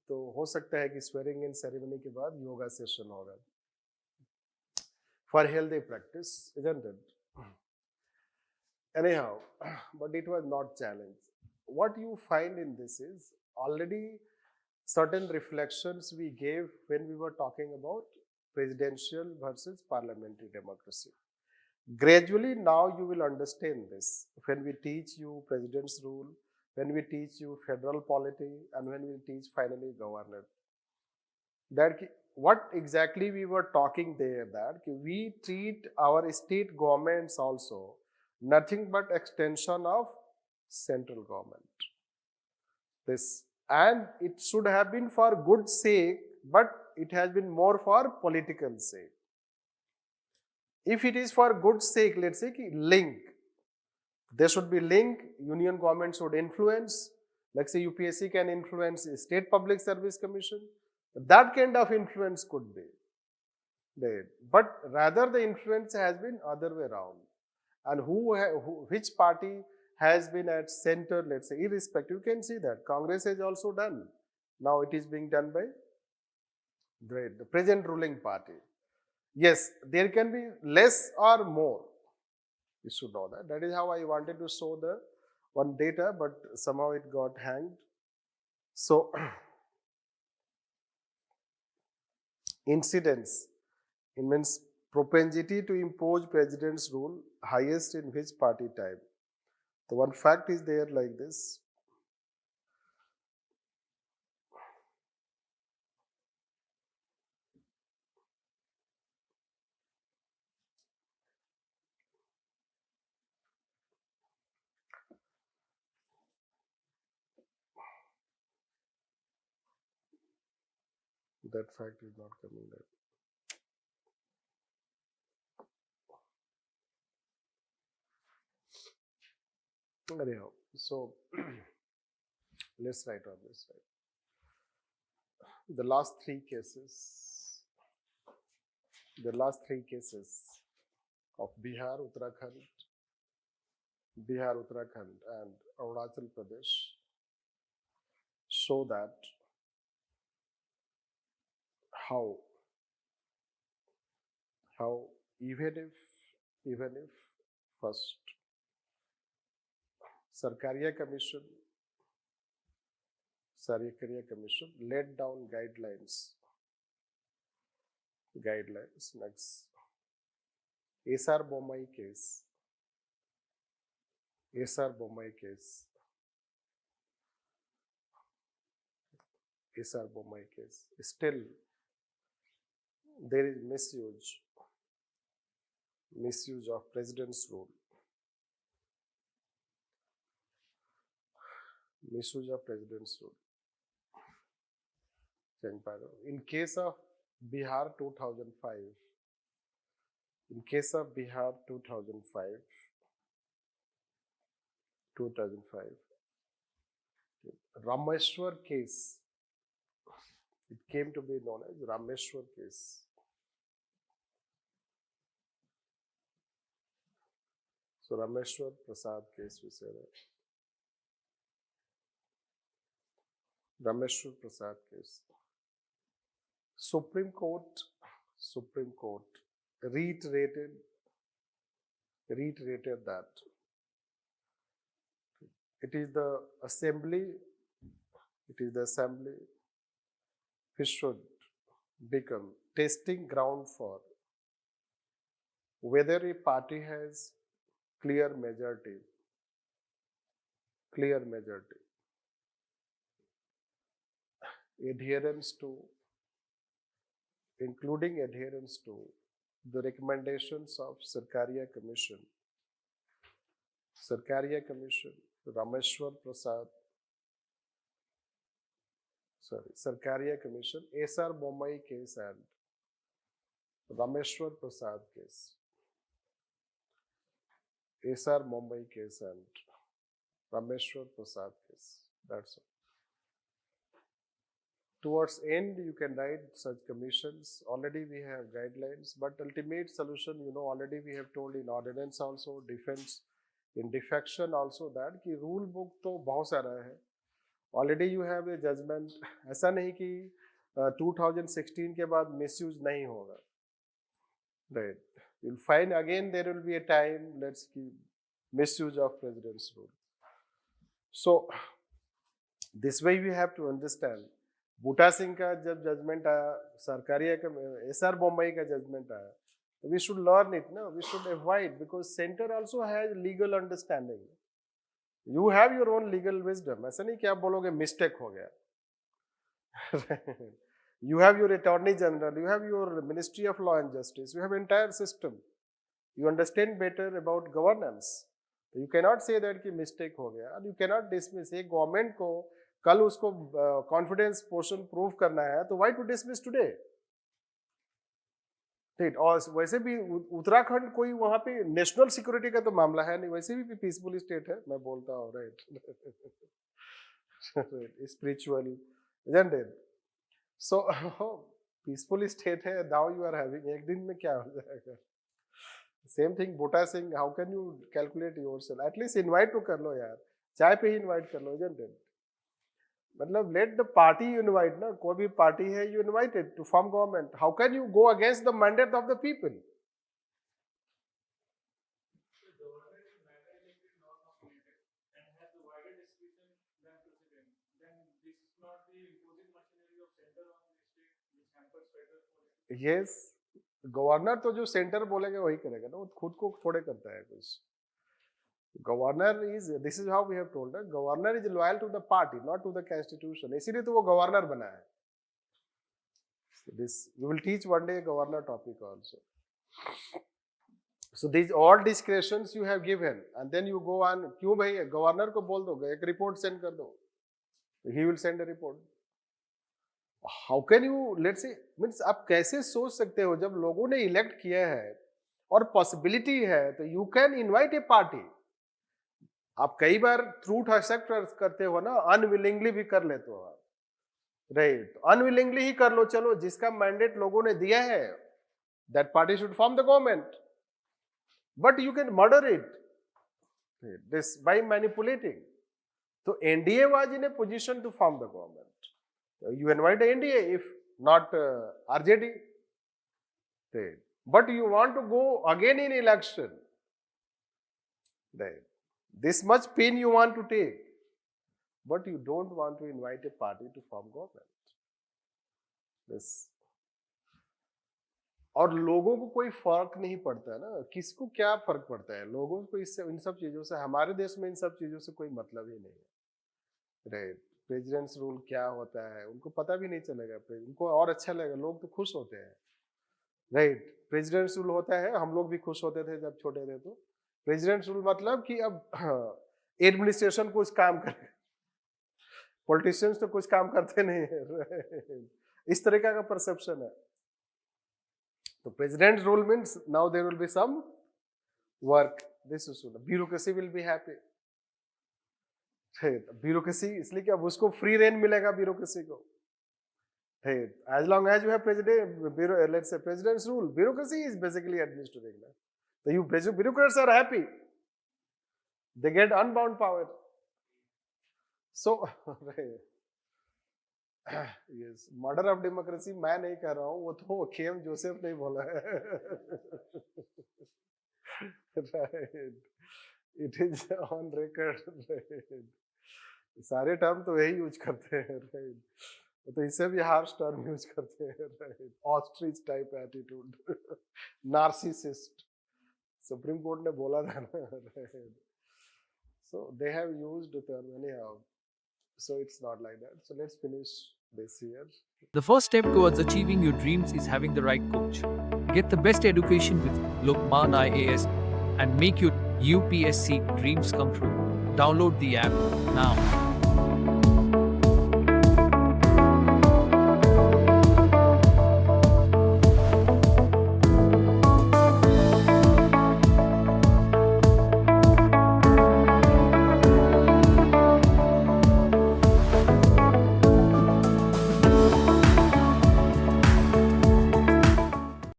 तो हो सकता है कि स्वेरिंग इन सेरेमनी के बाद योगा सेशन होगा for healthy practice, isn't it? Anyhow, but it was not challenged. What you find in this is already certain reflections we gave when we were talking about presidential versus parliamentary democracy. Gradually now you will understand this when we teach you president's rule, when we teach you federal polity, and when we teach finally governor. That what exactly we were talking there, that we treat our state governments also nothing but extension of central government. This, and it should have been for good sake, but it has been more for political sake. If it is for good sake, let's say link, there should be link, union government should influence, like say UPSC can influence State Public Service Commission, that kind of influence could be there. But rather the influence has been other way around. And which party has been at center, let's say, irrespective, you can see that Congress has also done. Now it is being done by the present ruling party. Yes, there can be less or more. You should know that. That is how I wanted to show the one data, but somehow it got hanged. So, incidence, it means propensity to impose president's rule, highest in which party type. The one fact is there like this. That fact is not coming there. Anyhow, so let's write on this side. The last three cases of Bihar, Uttarakhand, and Arunachal Pradesh show that how even if first Sarkaria Commission laid down guidelines. Next, SR Bommai case. Still, there is misuse of president's rule. Misuse of president's rule. In case of Bihar 2005, Rameshwar case, it came to be known as Rameshwar case. So Rameshwar Prasad case, we say that. Rameshwar Prasad case. Supreme Court reiterated that it is the assembly which should become testing ground for whether a party has clear majority, including adherence to the recommendations of Sarkaria Commission, Sarkaria Commission, SR Bommai case and Rameshwar Prasad case. SR Mumbai case and Rameshwar Prasad case. That's all. Towards end, you can write such commissions. Already we have guidelines, but ultimate solution, already we have told in ordinance also, defense, in defection also that कि rule book तो बहुत सारा है. Already you have a judgment. ऐसा नहीं कि 2016 के बाद misuse नहीं होगा. Right. You'll find again there will be a time, let's keep misuse of president's rule. So this way we have to understand. बूटा सिंह का जब जजमेंट आया, सरकारिया का SR बम्बई का जजमेंट आया, तो वी शुड लर्न इट ना, we should avoid, because centre also has legal understanding. You have your own legal wisdom. ऐसा नहीं कि आप बोलोगे मिस्टेक हो गया. You have your attorney general, you have your ministry of law and justice, you have entire system. You understand better about governance. You cannot say that कि mistake हो गया, and you cannot dismiss. एक government को कल उसको confidence portion prove करना है, तो why to dismiss today? ठीक. और वैसे भी उत्तराखंड कोई वहाँ पे नेशनल सिक्योरिटी का तो मामला है नहीं, वैसे भी पीसफुल स्टेट है, मैं बोलता हूँ, right. Spiritual, isn't it? So peaceful state है, now you are having, एक दिन में क्या हो जाएगा? Same thing, बोटा Singh, how can you calculate yourself? At least invite तो कर लो यार, चाय पे ही invite कर लो, isn't it? मतलब let the party invite ना, कोई भी party है, you invited to form government. How can you go against the mandate of the people? Yes, governor तो जो सेंटर बोलेगा वही करेगा ना, वो खुद को थोड़े करता है कुछ. Governor is, this is how we have told, governor is loyal to the party, not to the constitution. इसीलिए तो वो गवर्नर बना है. This we will teach one day governor topic also. So this all descriptions you have given and then you go on. क्यों भाई, governor को बोल दो एक रिपोर्ट सेंड कर दो, he will send a report. How can you, let's say, means आप कैसे सोच सकते हो जब लोगों ने इलेक्ट किया है और पॉसिबिलिटी है, तो you can invite A party. आप कई बार ट्रूथ एक्सेप्ट करते हो ना, अनविलिंगली भी कर लेते हो आप, राइट. अनविलिंगली ही कर लो, चलो जिसका मैंडेट लोगों ने दिया है, that party should form the government, but you can murder it this by manipulating. तो NDA was in a position to form the government. You invite the NDA, if not RJD. But you want to go again in election. This much pain you want to take, but you don't want to invite a party to form government. This. और लोगों को कोई फर्क नहीं पड़ता है ना, किसको क्या फर्क पड़ता है, लोगों को इससे, इन सब चीजों से, हमारे देश में इन सब चीजों से कोई मतलब ही नहीं है, राइट. प्रेसिडेंट्स रूल क्या होता है उनको पता भी नहीं चलेगा, उनको और अच्छा लगेगा, लोग तो खुश होते हैं, राइट. प्रेसिडेंट्स रूल होता है, हम लोग भी खुश होते थे जब छोटे थे. तो प्रेसिडेंट्स रूल मतलब कि अब एडमिनिस्ट्रेशन कुछ काम करे, पॉलिटिशियंस तो कुछ काम करते नहीं है, इस तरीका का परसेप्शन है. तो president rule means now there will be some work, this is bureaucracy will be happy. Bureaucracy इसलिए कि अब उसको फ्री रेन मिलेगा ब्यूरोक्रेसी को. As long as you have let's say president's rule, bureaucracy is basically administering that. So you bureaucrats are happy, they get unbound power. So yes, murder of democracy मैं नहीं कर रहा हूँ, वो तो Khem Joseph ने बोला है. Right. It is on record. Right. सारे टर्म तो वही यूज करते हैं, राइट. तो इससे भी हार्श टर्म यूज करते हैं, right. Ostrich type attitude, narcissist, supreme court ने बोला था ना, right. So they have used the term anyhow, so it's not like that. So let's finish this year. The first step towards achieving your dreams is having the right coach. Get the best education with Lukmaan IAS and make your UPSC dreams come true. Download the app now.